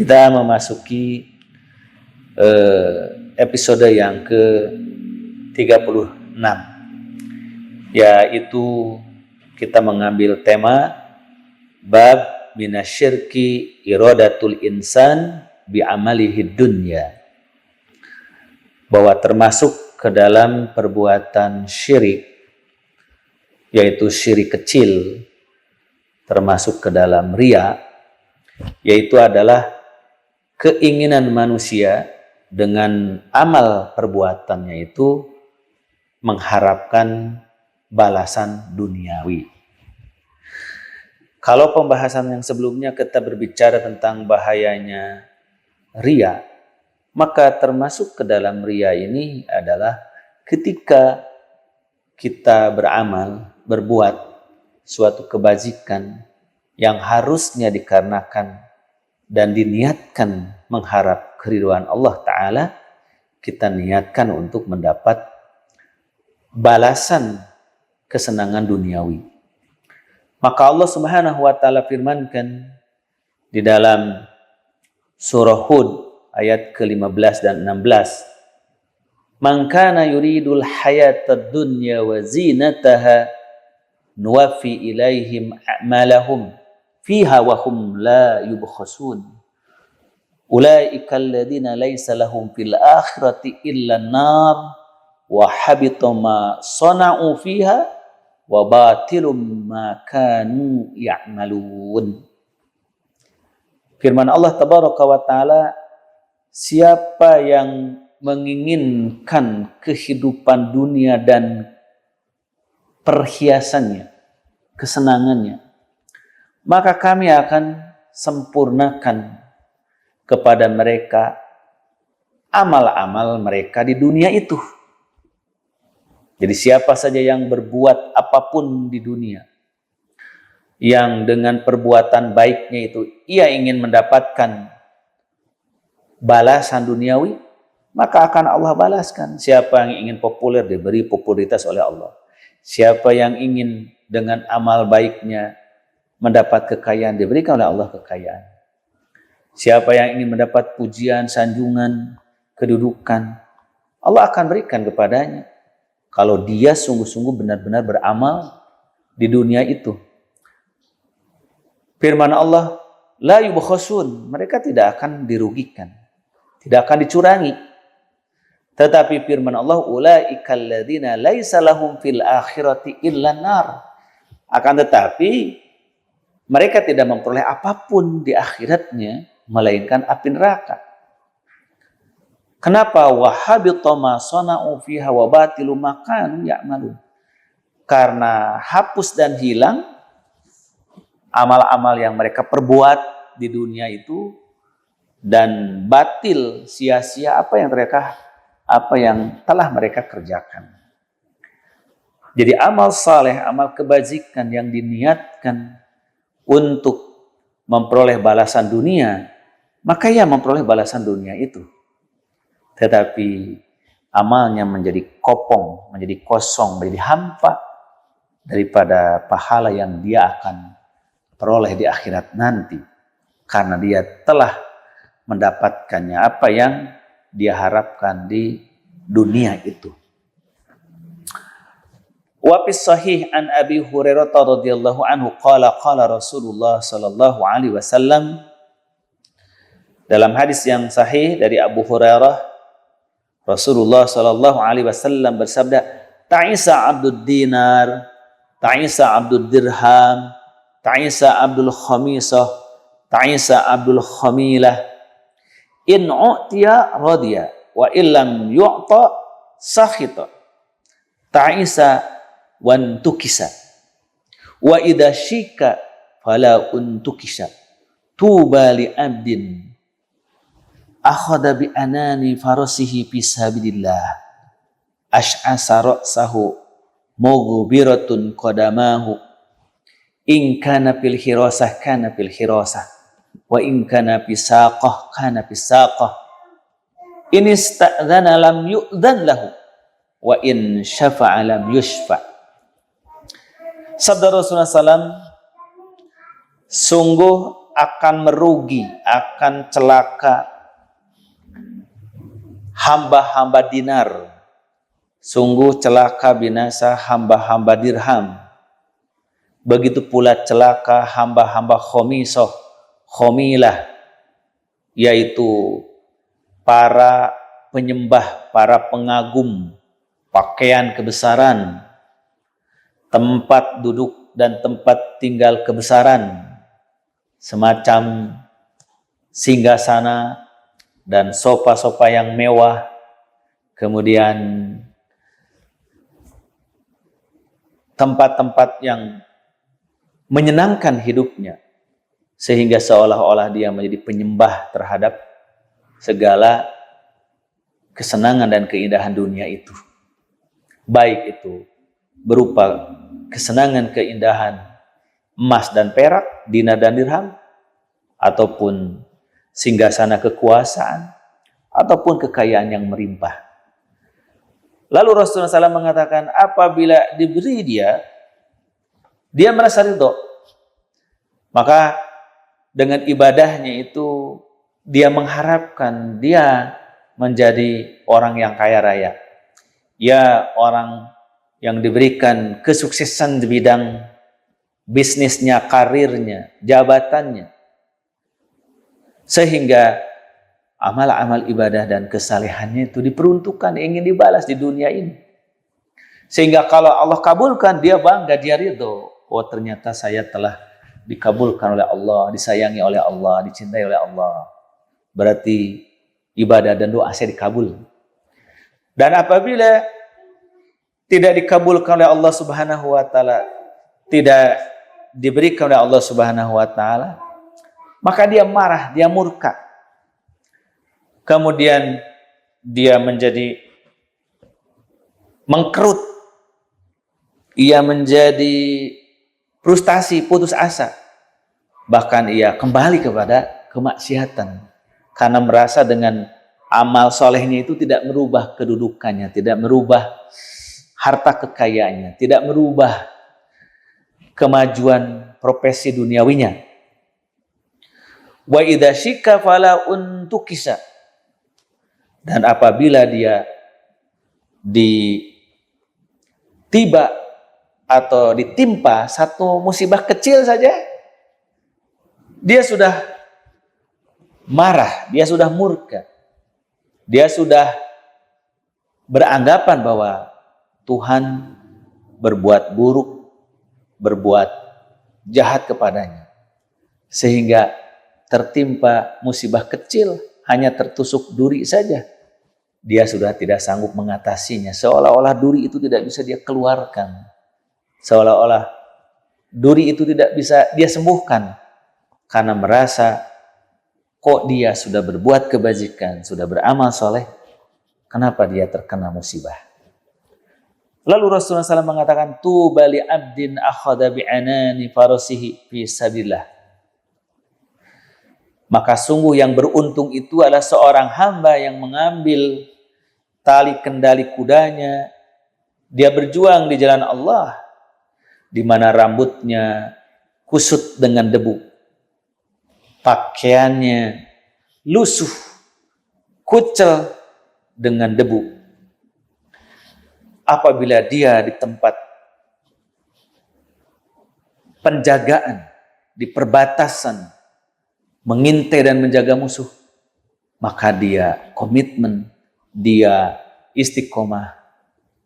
Kita memasuki episode yang ke-36, yaitu kita mengambil tema bab minasyirki iradatul insan bi'amalihi dunya, bahwa termasuk ke dalam perbuatan syirik, yaitu syirik kecil, termasuk ke dalam riya, yaitu adalah keinginan manusia dengan amal perbuatannya itu mengharapkan balasan duniawi. Kalau pembahasan yang sebelumnya kita berbicara tentang bahayanya riya, maka termasuk ke dalam riya ini adalah ketika kita beramal, berbuat suatu kebajikan yang harusnya dikarenakan dan diniatkan mengharap keridhaan Allah Ta'ala, kita niatkan untuk mendapat balasan kesenangan duniawi. Maka Allah Subhanahu wa Ta'ala firmankan di dalam surah Hud ayat ke-15 dan 16, "Man kana yuridul hayatad dunya wa zinataha nuwaffi ilaihim a'malahum fiha wa hum la yubkhasun. Ulaika alladziina laisa lahum fil akhirati illa an-nar wa habita ma sana'u fiha wa batilum ma kanu ya'malun." Firman Allah tabaraka wa taala, siapa yang menginginkan kehidupan dunia dan perhiasannya, kesenangannya, maka kami akan sempurnakan kepada mereka amal-amal mereka di dunia itu. Jadi siapa saja yang berbuat apapun di dunia, yang dengan perbuatan baiknya itu ia ingin mendapatkan balasan duniawi, maka akan Allah balaskan. Siapa yang ingin populer, diberi popularitas oleh Allah. Siapa yang ingin dengan amal baiknya mendapat kekayaan, diberikan oleh Allah kekayaan. Siapa yang ingin mendapat pujian, sanjungan, kedudukan, Allah akan berikan kepadanya kalau dia sungguh-sungguh benar-benar beramal di dunia itu. Firman Allah, la yubkhasun, mereka tidak akan dirugikan, tidak akan dicurangi. Tetapi firman Allah, ulaikal ladzina laisa lahum fil akhirati illa nar, akan tetapi mereka tidak memperoleh apapun di akhiratnya melainkan api neraka. Kenapa? Wahabita ma sana'u fiha wa batilu ma kanu ya'malun. Karena hapus dan hilang amal-amal yang mereka perbuat di dunia itu, dan batil, sia-sia apa yang telah mereka kerjakan. Jadi amal saleh, amal kebajikan yang diniatkan untuk memperoleh balasan dunia, maka ia memperoleh balasan dunia itu. Tetapi amalnya menjadi kopong, menjadi kosong, menjadi hampa daripada pahala yang dia akan peroleh di akhirat nanti, karena dia telah mendapatkannya apa yang dia harapkan di dunia itu. Wa fis sahih an Abi Hurairah radhiyallahu anhu qala Rasulullah sallallahu alaihi wasallam, dalam hadis yang sahih dari Abu Hurairah, Rasulullah sallallahu alaihi wasallam bersabda, ta'isa abdud dinar, ta'isa abdud dirham, ta'isa abdul khamisah, ta'isa abdul khamilah, in u'tiya radiya wa illam yu'ta sakhita, ta'isa wan tukisa wa idza syika fala untukisa, tuba li abdin akhadha bi anani farasihi fi sabilillah ash'asa ra'sahu mughbiratun qadamahu in kana fil hirasah kana fil hirasah wa in kana fi saqah kana fi saqah in ista'dzana lam yu'dzan lahu wa in syafa'a lam yushfa'. Sabda Rasulullah SAW, sungguh akan merugi, akan celaka hamba-hamba dinar. Sungguh celaka binasa hamba-hamba dirham. Begitu pula celaka hamba-hamba khomisoh, khomilah, yaitu para penyembah, para pengagum pakaian kebesaran, tempat duduk dan tempat tinggal kebesaran, semacam singgasana dan sofa-sofa yang mewah, kemudian tempat-tempat yang menyenangkan hidupnya, sehingga seolah-olah dia menjadi penyembah terhadap segala kesenangan dan keindahan dunia itu. Baik itu berupa kesenangan keindahan emas dan perak, dinar dan dirham, ataupun singgasana kekuasaan, ataupun kekayaan yang melimpah. Lalu Rasulullah SAW mengatakan, apabila diberi dia merasa ridho, maka dengan ibadahnya itu dia mengharapkan dia menjadi orang yang kaya raya. Ya, orang yang diberikan kesuksesan di bidang bisnisnya, karirnya, jabatannya, sehingga amal-amal ibadah dan kesalehannya itu diperuntukkan ingin dibalas di dunia ini. Sehingga kalau Allah kabulkan, dia bangga, dia ridho. Oh, ternyata saya telah dikabulkan oleh Allah, disayangi oleh Allah, dicintai oleh Allah. Berarti ibadah dan doa saya dikabul. Dan apabila tidak dikabulkan oleh Allah Subhanahu wa taala, tidak diberikan oleh Allah Subhanahu wa taala, maka dia marah, dia murka. Kemudian dia menjadi mengkerut. Ia menjadi frustasi, putus asa. Bahkan ia kembali kepada kemaksiatan. Karena merasa dengan amal solehnya itu tidak merubah kedudukannya, tidak merubah harta kekayaannya, tidak merubah kemajuan profesi duniawinya. Wa idza syikka fala untukisa. Dan apabila dia ditimpa satu musibah kecil saja, dia sudah marah, dia sudah murka, dia sudah beranggapan bahwa Tuhan berbuat buruk, berbuat jahat kepadanya, sehingga tertimpa musibah kecil, hanya tertusuk duri saja, dia sudah tidak sanggup mengatasinya, seolah-olah duri itu tidak bisa dia keluarkan, seolah-olah duri itu tidak bisa dia sembuhkan, karena merasa kok dia sudah berbuat kebajikan, sudah beramal soleh, kenapa dia terkena musibah. Lalu Rasulullah SAW mengatakan, tuba li abdin akhadha bi'anani farasihi fi sabilillah. Maka sungguh yang beruntung itu adalah seorang hamba yang mengambil tali kendali kudanya, dia berjuang di jalan Allah, di mana rambutnya kusut dengan debu, pakaiannya lusuh, kucel dengan debu. Apabila dia di tempat penjagaan, di perbatasan, mengintai dan menjaga musuh, maka dia komitmen, dia istiqomah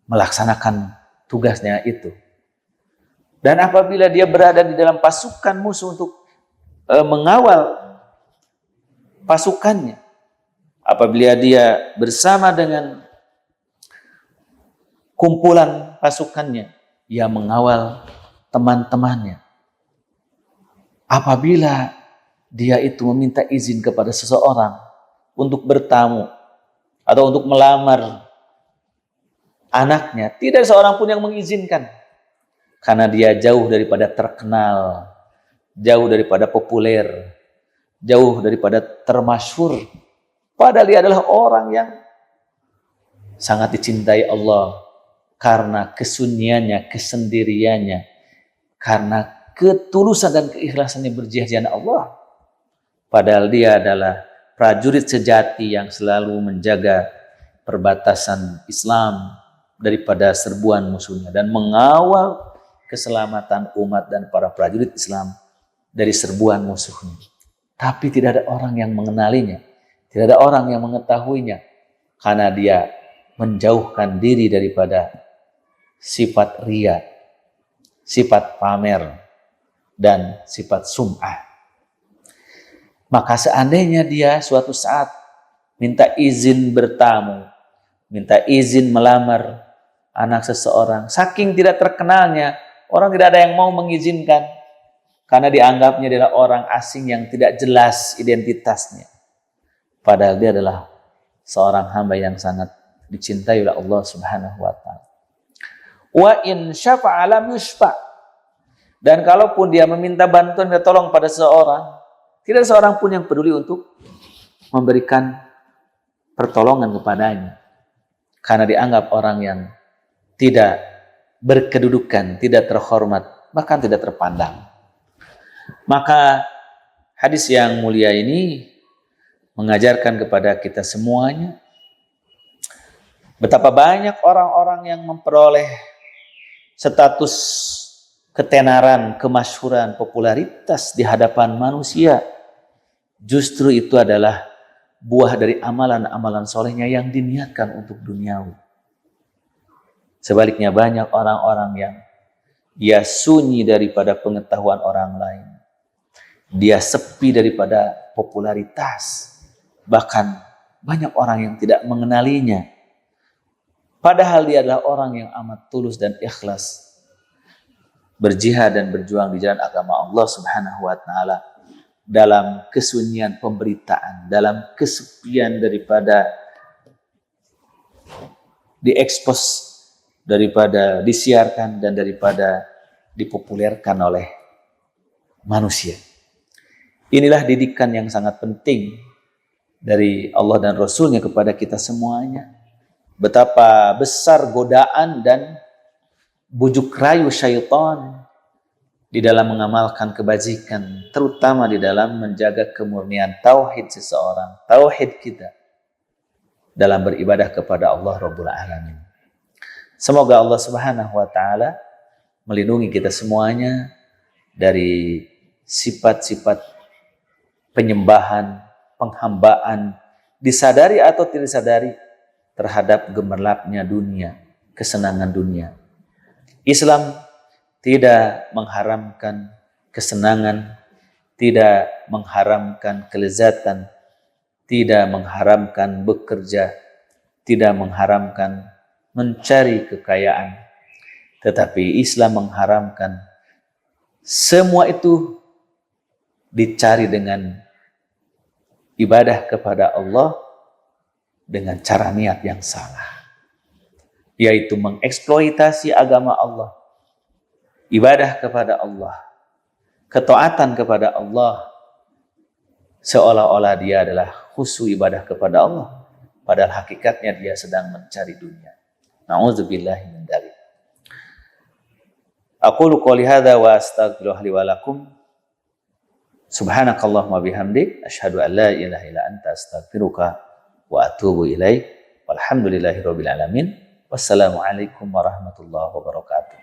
melaksanakan tugasnya itu. Dan apabila dia berada di dalam pasukan musuh untuk mengawal pasukannya, apabila dia bersama dengan kumpulan pasukannya, ia mengawal teman-temannya. Apabila dia itu meminta izin kepada seseorang untuk bertamu atau untuk melamar anaknya, tidak seorang pun yang mengizinkan, karena dia jauh daripada terkenal, jauh daripada populer, jauh daripada termasyhur. Padahal dia adalah orang yang sangat dicintai Allah karena kesunyiannya, kesendiriannya, karena ketulusan dan keikhlasannya berjihad di jalan Allah. Padahal dia adalah prajurit sejati yang selalu menjaga perbatasan Islam daripada serbuan musuhnya dan mengawal keselamatan umat dan para prajurit Islam dari serbuan musuhnya. Tapi tidak ada orang yang mengenalinya, tidak ada orang yang mengetahuinya, karena dia menjauhkan diri daripada sifat riya, sifat pamer, dan sifat sum'ah. Maka seandainya dia suatu saat minta izin bertamu, minta izin melamar anak seseorang, saking tidak terkenalnya, orang tidak ada yang mau mengizinkan, karena dianggapnya adalah orang asing yang tidak jelas identitasnya. Padahal dia adalah seorang hamba yang sangat dicintai oleh Allah Subhanahu wa ta'ala. Wa in syafa'a lam yushfa'. Dan kalaupun dia meminta bantuan dan tolong pada seseorang, tidak ada seorang pun yang peduli untuk memberikan pertolongan kepadanya. Karena dianggap orang yang tidak berkedudukan, tidak terhormat, bahkan tidak terpandang. Maka hadis yang mulia ini mengajarkan kepada kita semuanya betapa banyak orang-orang yang memperoleh status ketenaran, kemasyhuran, popularitas di hadapan manusia. Justru itu adalah buah dari amalan-amalan solehnya yang diniatkan untuk duniawi. Sebaliknya banyak orang-orang yang dia sunyi daripada pengetahuan orang lain. Dia sepi daripada popularitas. Bahkan banyak orang yang tidak mengenalinya. Padahal dia adalah orang yang amat tulus dan ikhlas berjihad dan berjuang di jalan agama Allah Subhanahu wa ta'ala dalam kesunyian pemberitaan, dalam kesepian daripada diekspos, daripada disiarkan dan daripada dipopulerkan oleh manusia. Inilah didikan yang sangat penting dari Allah dan Rasulnya kepada kita semuanya. Betapa besar godaan dan bujuk rayu syaitan di dalam mengamalkan kebajikan, terutama di dalam menjaga kemurnian tauhid seseorang, tauhid kita dalam beribadah kepada Allah Rabbul Alamin. Semoga Allah Subhanahu wa ta'ala melindungi kita semuanya dari sifat-sifat penyembahan, penghambaan, disadari atau tidak disadari terhadap gemerlapnya dunia, kesenangan dunia. Islam tidak mengharamkan kesenangan, tidak mengharamkan kelezatan, tidak mengharamkan bekerja, tidak mengharamkan mencari kekayaan. Tetapi Islam mengharamkan semua itu dicari dengan ibadah kepada Allah dengan cara niat yang salah, yaitu mengeksploitasi agama Allah, ibadah kepada Allah, ketaatan kepada Allah, seolah-olah dia adalah khusyuk ibadah kepada Allah, padahal hakikatnya dia sedang mencari dunia. Na'udzubillahi min dzalik. Aqulu qouli hadza wa astaghfirullaha li wa lakum. Subhanakallahumma bihamdik asyhadu an la ilaha illa anta astaghfiruka wa atubu ilaik. Walhamdulillahirabbil alamin. Wassalamualaikum warahmatullahi wabarakatuh.